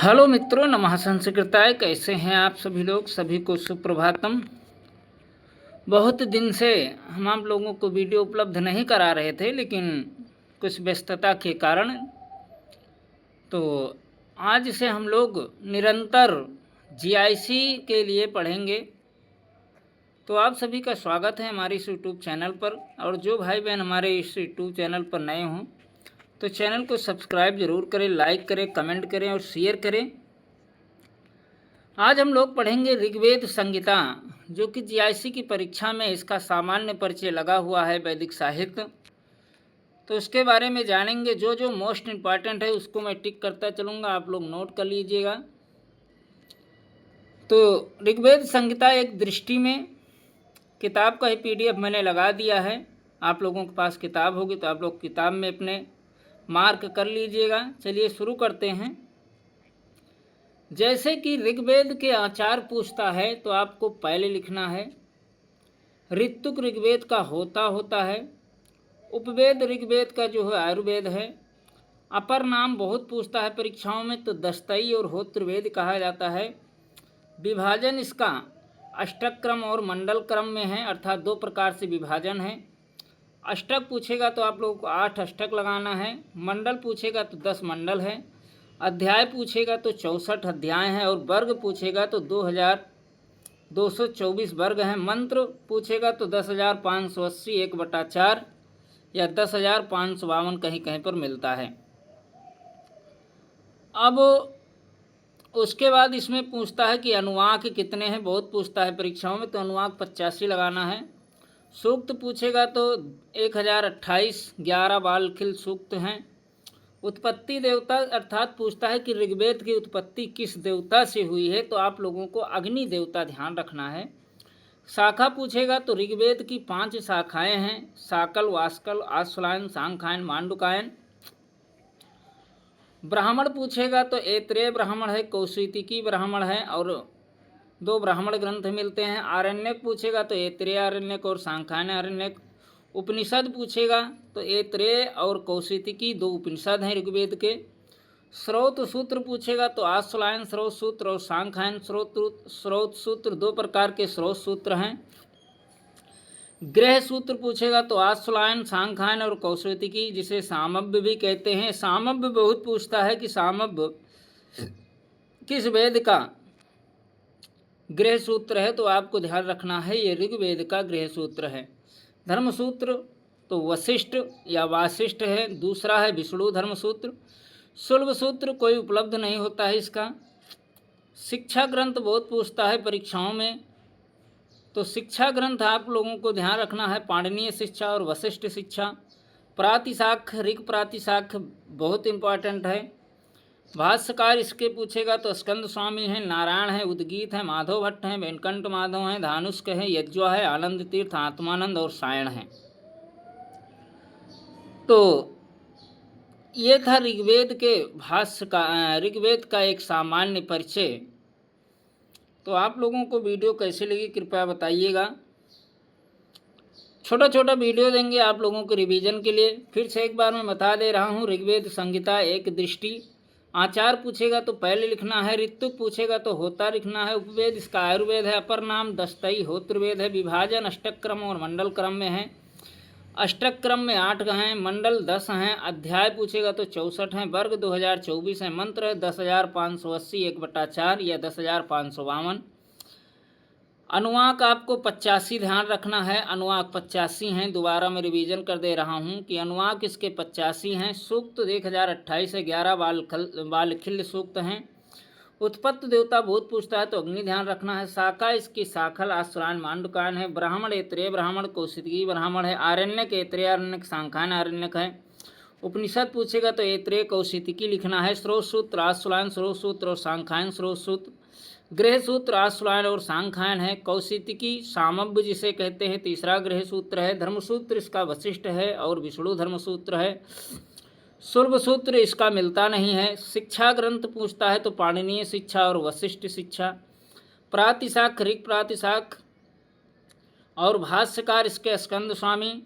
Hello मित्रों, नमः संस्कृताय। कैसे हैं आप सभी लोग? सभी को सुप्रभातम। बहुत दिन से हम आप लोगों को वीडियो उपलब्ध नहीं करा रहे थे, लेकिन कुछ व्यस्तता के कारण तो आज से हम लोग निरंतर जीआईसी के लिए पढ़ेंगे। तो आप सभी का स्वागत है हमारे इस यूट्यूब चैनल पर। और जो भाई बहन हमारे इस यूट्यूब चैनल पर नए हों तो चैनल को सब्सक्राइब ज़रूर करें, लाइक करें, कमेंट करें और शेयर करें। आज हम लोग पढ़ेंगे ऋग्वेद संहिता, जो कि जीआईसी की परीक्षा में इसका सामान्य परिचय लगा हुआ है, वैदिक साहित्य। तो उसके बारे में जानेंगे। जो जो मोस्ट इम्पॉर्टेंट है उसको मैं टिक करता चलूँगा, आप लोग नोट कर लीजिएगा। तो ऋग्वेद संहिता एक दृष्टि में किताब का ही PDF मैंने लगा दिया है। आप लोगों के पास किताब होगी तो आप लोग किताब में अपने मार्क कर लीजिएगा। चलिए शुरू करते हैं। जैसे कि ऋग्वेद के आचार पूछता है तो आपको पहले लिखना है ऋतुक ऋग्वेद का होता है। उपवेद ऋग्वेद का जो है आयुर्वेद है। अपर नाम बहुत पूछता है परीक्षाओं में, तो दस्तई और होत्रवेद कहा जाता है। विभाजन इसका अष्टक क्रम और मंडल क्रम में है, अर्थात 2 प्रकार से विभाजन है। अष्टक पूछेगा तो आप लोगों को 8 अष्टक लगाना है। मंडल पूछेगा तो 10 मंडल है। अध्याय पूछेगा तो 64 अध्याय हैं। और वर्ग पूछेगा तो 2224 वर्ग हैं। मंत्र पूछेगा तो 10,580 1/4 या 10,552 कहीं कहीं पर मिलता है। अब उसके बाद इसमें पूछता है कि अनुवाक कितने हैं, बहुत पूछता है परीक्षाओं में, तो अनुवाक 85 लगाना है। सूक्त पूछेगा तो 1028 11 बालखिल सूक्त हैं। उत्पत्ति देवता अर्थात पूछता है कि ऋग्वेद की उत्पत्ति किस देवता से हुई है, तो आप लोगों को अग्नि देवता ध्यान रखना है। शाखा पूछेगा तो ऋग्वेद की 5 शाखाएं हैं, साकल, वास्कल, आश्वलायन, सांखायन, मांडुकायन। ब्राह्मण पूछेगा तो ऐत्रेय ब्राह्मण है, कौशितिकी ब्राह्मण है, और 2 ब्राह्मण ग्रंथ मिलते हैं। आरण्यक पूछेगा तो ऐत्रेय आरण्यक और सांखायन आरण्यक। उपनिषद पूछेगा तो ऐत्रेय और कौशितिकी 2 उपनिषद हैं ऋग्वेद के। स्रोत सूत्र पूछेगा तो आश्वलायन स्रोत सूत्र और सांखायन स्रोत सूत्र 2 प्रकार के स्रोत सूत्र हैं। गृह सूत्र पूछेगा तो आश्वलायन, सांखायन और कौशितिकी, जिसे सामव्य भी कहते हैं। सामव्य बहुत पूछता है कि सामव्य किस वेद का गृह सूत्र है, तो आपको ध्यान रखना है ये ऋग्वेद का गृह सूत्र है। धर्मसूत्र तो वशिष्ठ या वासिष्ठ है। दूसरा है विष्णु धर्मसूत्र। शुल्ब सूत्र कोई उपलब्ध नहीं होता है इसका। शिक्षा ग्रंथ बहुत पूछता है परीक्षाओं में, तो शिक्षा ग्रंथ आप लोगों को ध्यान रखना है पाणिनीय शिक्षा और वशिष्ठ शिक्षा। प्रातिशाख्य ऋग प्रातिशाख्य बहुत इम्पॉर्टेंट है। भाष्यकार इसके पूछेगा तो स्कंद स्वामी हैं, नारायण है, उद्गीत है, माधव भट्ट हैं, वेंकट माधव हैं, धानुष्क है, यज्वा है, आनंद तीर्थ, आत्मानंद और सायण हैं। तो ये था ऋग्वेद के भाष्य का, ऋग्वेद का एक सामान्य परिचय। तो आप लोगों को वीडियो कैसी लगी कृपया बताइएगा। छोटा छोटा वीडियो देंगे आप लोगों को रिवीजन के लिए। फिर से एक बार मैं बता दे रहा हूँ, ऋग्वेद संहिता एक दृष्टि। आचार पूछेगा तो पहले लिखना है। ऋतुक पूछेगा तो होता लिखना है। उपवेद इसका आयुर्वेद है। अपर नाम दस्तई होत्रवेद है। विभाजन अष्टक क्रम और मंडल क्रम में है। अष्टक क्रम में 8 हैं, मंडल 10 हैं। अध्याय पूछेगा तो 64 हैं। वर्ग 2024 है। मंत्र 10,580 1/4 या 10,552। अनुवाक आपको 85 ध्यान रखना है। अनुवाक 85 हैं। दोबारा मैं रिवीजन कर दे रहा हूँ कि अनुवाक इसके 85 हैं। सूक्त 1028 है। 11 बालखिल्य सूक्त हैं। उत्पत्ति देवता बहुत पूछता है तो अग्नि ध्यान रखना है। शाखा इसकी साखल, आश्वलायन, मांडुकायन है। ब्राह्मण ऐत्रेय ब्राह्मण, कौशिकी ब्राह्मण है। आरण्यक ऐत्रेय आरण्यक, सांखायन आरण्यक है। उपनिषद पूछेगा तो ऐत्रेय कौशिकी लिखना है। स्रोत सूत्र आश्वलायन स्रोत सूत्र और सांखायन स्रोत सूत्र। गृह सूत्र आश्वलायन और सांखायन है। कौशिकी सामव्य जिसे कहते हैं तीसरा गृह सूत्र है। धर्मसूत्र इसका वशिष्ठ है और विष्णु धर्मसूत्र है। शुल्ब सूत्र इसका मिलता नहीं है। शिक्षा ग्रंथ पूछता है तो पाणिनीय शिक्षा और वशिष्ठ शिक्षा। प्रातिशाख्य ऋग प्रातिशाख्य और भाष्यकार इसके स्कंद स्वामी,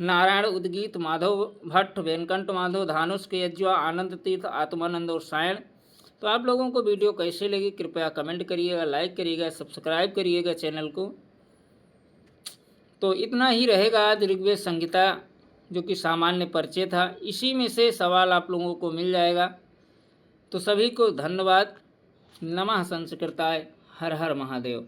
नारायण, उद्गीत, माधव भट्ट, वेंकट माधव, धानुष्क, यज्वा, आनंद तीर्थ, आत्मानंद और सायण। तो आप लोगों को वीडियो कैसे लगी कृपया कमेंट करिएगा, लाइक करिएगा, सब्सक्राइब करिएगा चैनल को। तो इतना ही रहेगा आज ऋग्वेद संहिता जो कि सामान्य परिचय था, इसी में से सवाल आप लोगों को मिल जाएगा। तो सभी को धन्यवाद। नमः संस्कृताय। हर हर महादेव।